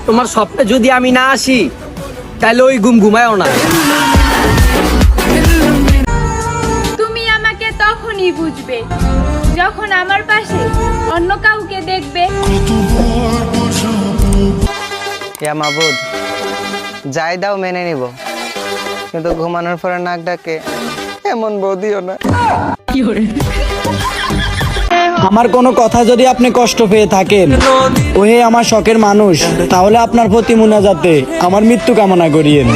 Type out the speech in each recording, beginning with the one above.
তোমার স্বপ্নে যদি আমি না আসি তাহলে ওই ঘুম ঘুমায়ও না। তুমি আমাকে তখনই বুঝবে যখন আমার পাশে অন্য কাউকে দেখবে। ইয়া মাবুদ, যাই দাও মেনে নিব, কিন্তু ঘুমানোর পরে নাক ডাকে এমন বউ দিও না। আমার কোনো কথা যদি আপনি কষ্ট পেয়ে থাকেন, ওহে আমার শখের মানুষ, তাহলে আপনার প্রতি মুনাজাতে আমার মৃত্যু কামনা করিয়েন।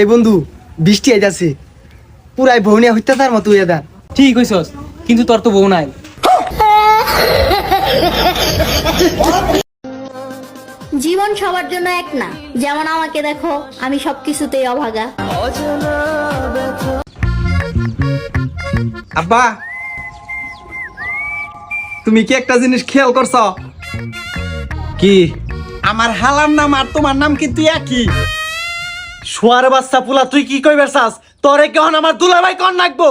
এই বন্ধু, বৃষ্টি আইতাছে, পুরাই ভৌনিয়া হইতে তার মতো হইয়া দেন। ঠিক হইছস, কিন্তু তোর তো বউ নাই। জীবন সবার জন্য এক না, যেমন আমাকে দেখো, আমি সবকিছুতেই অভাগা। আব্বা, তুমি কি একটা জিনিস খেয়াল করছ? কি? আমার হালার নাম আর তোমার নাম কিন্তু একই। শোয়ার বাচ্চা পুলা, তুই কি কইবার চাস? তোরে কেমন আমার দুলাভাই কন নাকবো?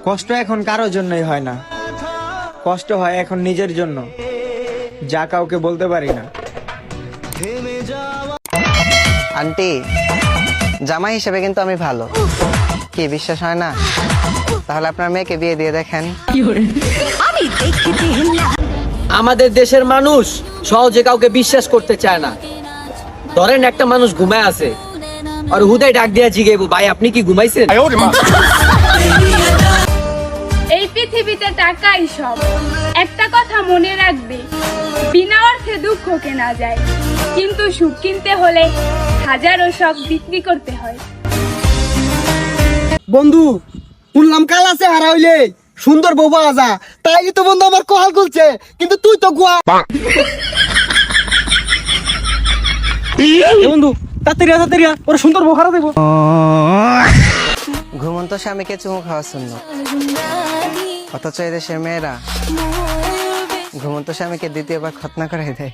কষ্ট এখন কারোর জন্যই হয় না, কষ্ট হয় এখন নিজের জন্য, যা কাউকে বলতে পারি না। আন্টি, জামাই হিসেবে কিন্তু আমি ভালো, কি বিশ্বাস হয় না? তাহলে আপনার মেয়েকে বিয়ে দিয়ে দেখেন। আমাদের দেশের মানুষ সহজে কাউকে বিশ্বাস করতে চায় না। ধরেন একটা মানুষ ঘুমায় আছে, আর হুদাই ডাক দিয়া জিগাইবো, ভাই আপনি কি ঘুমাইছেন? এই পৃথিবীতে টাকাই সব। একটা কথা মনে রাখবে, বিনা অর্থে দুঃখ কেনা যায়, কিন্তু সুখ কিনতে হলে হাজারো শখ বিক্রি করতে হয়। বন্ধু, শুনলাম কাল আছে হারা হইলে সুন্দর বউ পাওয়া যা, তাই তো বন্ধু আমার কল খুলছে, কিন্তু তুই তো গুয়া। বন্ধু, তাড়াতাড়ি ওরা সুন্দর বউ হারা দেবো। ঘুমন্ত স্বামীকে চুমু খাওয়া শূন্য, অথচ এদেশের মেয়েরা ঘুমন্ত স্বামীকে দ্বিতীয়বার খতনা করে দেয়।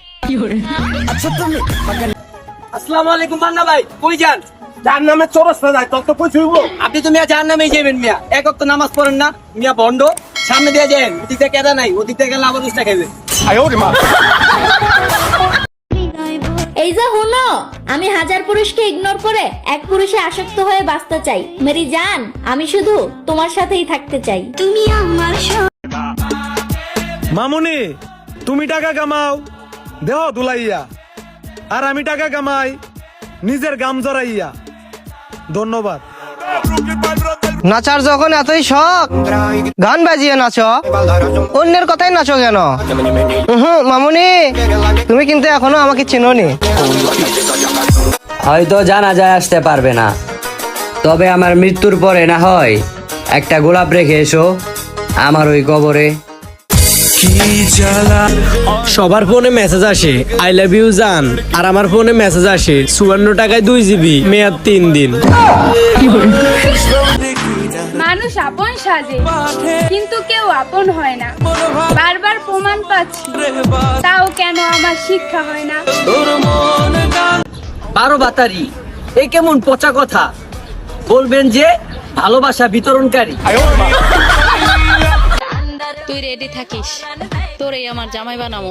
আসসালামু আলাইকুম মান্না ভাই, কই যান? যার নামে চোরস্তা যায় তোর তো পৌঁছে হইব। আপনি তো মিয়া যার নামেই যাবেন মিয়া, এক ওয়াক্ত নামাজ পড়েন না মিয়া, বন্ড। সামনে দিয়ে যান, ওদিক থেকে কেদা নাই, ওদিক থেকে গেলে আবার উস্তা খাইবে। এই যে হলো, আমি হাজার পুরুষকে ইগনোর করে এক পুরুষে আসক্ত হয়ে বাঁচতে চাই। মেরি জান, আমি শুধু তোমার সাথেই থাকতে চাই। তুমি আমার মামুনি, তুমি টাকা কামাও দেহ দুলাইয়া, আর আমি টাকা কামাই নিজের গাম জড়াইয়া। ধন্যবাদ। নাচার যখন এতই শখ, গান বাজিয়ে নাচো, অন্যের কথাই নাচো কেন? মামুনি, তুমি কিন্তু এখনো আমাকে চেনোনি। হয়তো জানা যায় আসতে পারবে না, তবে আমার মৃত্যুর পরে না হয় একটা গোলাপ রেখে এসো আমার ওই কবরে। সবার ফোনে মেসেজ আসে আই লাভ ইউ জান, আর আমার ফোনে মেসেজ আসে 54 টাকায় 2 GB, মেয়াদ 3 দিন। মানুষ আপন সাজে, কিন্তু কেউ আপন হয় না। বারবার প্রমাণ পাচ্ছি, তাও কেন আমার শিক্ষা হয় না। 12 বাতারি, এই কেমন পচা কথা? বলবেন যে ভালোবাসা বিতরণকারী। তুই রেডি থাকিস, তোরে আমার জামাই বানামু।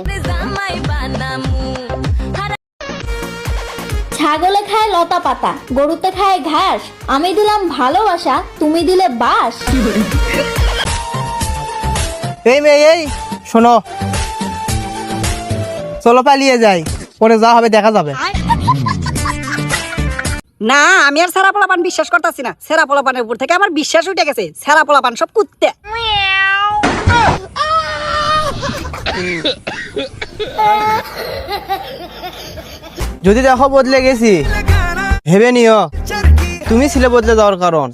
ছাগলে খায় লতা পাতা, গরুতে খায় ঘাস, আমি দিলাম ভালোবাসা, তুমি দিলে বাস। এই মেয়ে, এই শোনো, চলো পালিয়ে যাই, পরে যা হবে দেখা যাবে। না, আমি আর সেরা পোলাপান বিশ্বাস করতেছি না। সেরা পোলাপানের উপর থেকে আমার বিশ্বাস উঠে গেছে। সেরা পোলাপান সব কুত্তে। যদি দেখো বদলে গেছি, ভেবে নিও তুমি ছিলে বদলে যাওয়ার কারণ।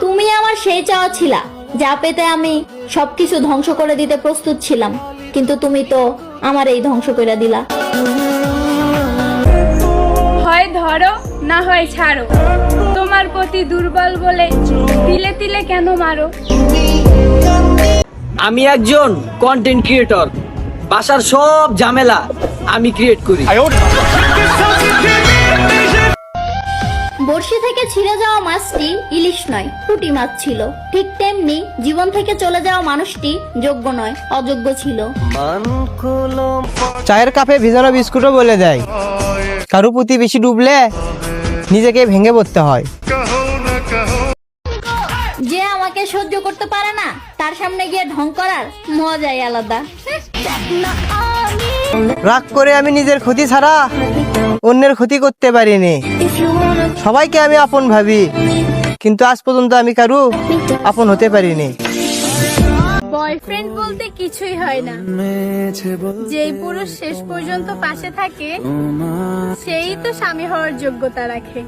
তুমি আমার সেই চাওয়া ছিলা, যা পেতে আমি সবকিছু ধ্বংস করে দিতে প্রস্তুত ছিলাম, কিন্তু তুমি তো আমার এই ধ্বংস করে দিলা। হয় ধরো, না হয় ছাড়ো, তোমার প্রতি দুর্বল বলে তিলে তিলে কেন মারো। আমি একজন কন্টেন্ট ক্রিয়েটর, বাসার সব ঝামেলা আমি ক্রিয়েট করি। বড়শি থেকে ছিঁড়ে যাওয়া মাছটি ইলিশ নয়, পুঁটি মাছ ছিল। ঠিক তেমনি জীবন থেকে চলে যাওয়া মানুষটি যোগ্য নয়, অযোগ্য ছিল। চায়ের কাপে ভিজানো বিস্কুটও বলে দেয় কারো প্রতি বেশি ডুবলে নিজেকে ভেঙে পড়তে হয়। যে আমাকে সহ্য করতে পারে না তার সামনে গিয়ে ঢং করার মজাই আলাদা। রাগ করে আমি নিজের ক্ষতি ছাড়া অন্যের ক্ষতি করতে পারিনি। সবাইকে আমি আপন ভাবি, কিন্তু আজ পর্যন্ত আমি কারু আপন হতে পারিনি। বয়ফ্রেন্ড বলতে কিছুই হয় না, যেই পুরুষ শেষ পর্যন্ত পাশে থাকে সেই তো স্বামী হওয়ার যোগ্যতা রাখে।